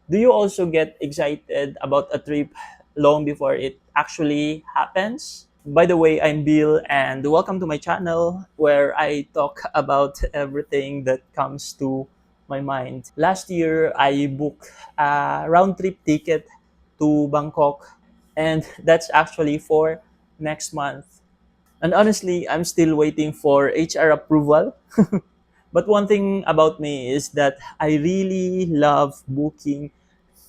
Do you also get excited about a trip long before it actually happens? By the way, I'm Bill, and welcome to my channel where I talk about everything that comes to my mind. Last year, I booked a round trip ticket to Bangkok, and that's actually for next month. And honestly, I'm still waiting for HR approval. But one thing about me is that I really love booking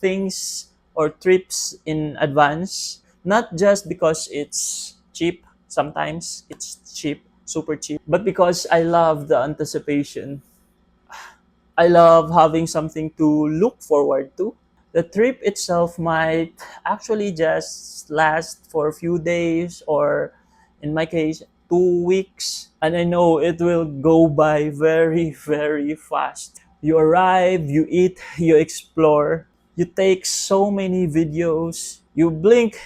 things or trips in advance, not just because it's cheap, sometimes it's cheap, super cheap, but because I love the anticipation. I love having something to look forward to. The trip itself might actually just last for a few days or, in my case, 2 weeks. And I know it will go by very, very fast. You arrive, you eat, you explore, you take so many videos, you blink,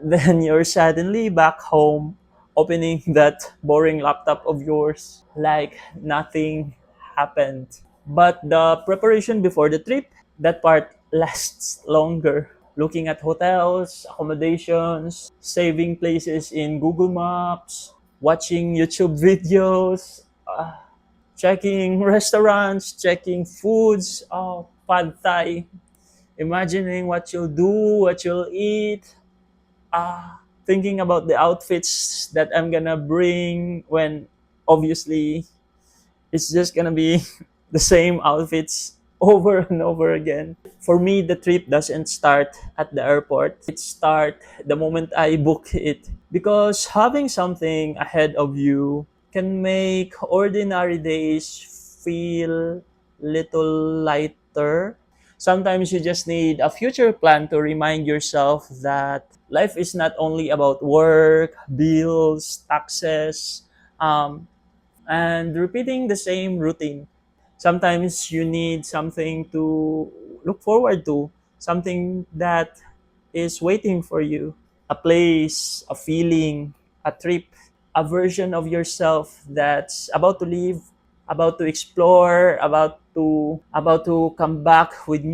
then you're suddenly back home opening that boring laptop of yours like nothing happened. But the preparation before the trip, that part lasts longer. Looking at hotels, accommodations, saving places in Google Maps, watching YouTube videos, checking restaurants, checking foods, oh, pad thai, imagining what you'll do, what you'll eat, thinking about the outfits that I'm gonna bring when obviously it's just gonna be the same outfits over and over again. For me, the trip doesn't start at the airport. It starts the moment I book it. Because having something ahead of you can make ordinary days feel little lighter. Sometimes you just need a future plan to remind yourself that life is not only about work, bills, taxes, um, and repeating the same routine. Sometimes you need something to look forward to, something that is waiting for you, a place, a feeling, a trip, a version of yourself that's about to leave, about to explore, about to come back with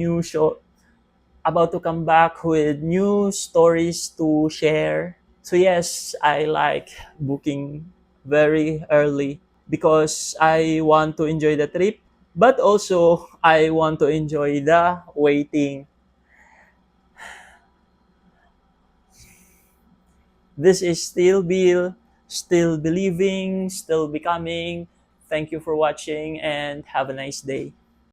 about to come back with new stories to share. So yes, I like booking very early because I want to enjoy the trip, but also I want to enjoy the waiting. This is still Bill, still believing, still becoming. Thank you for watching and have a nice day.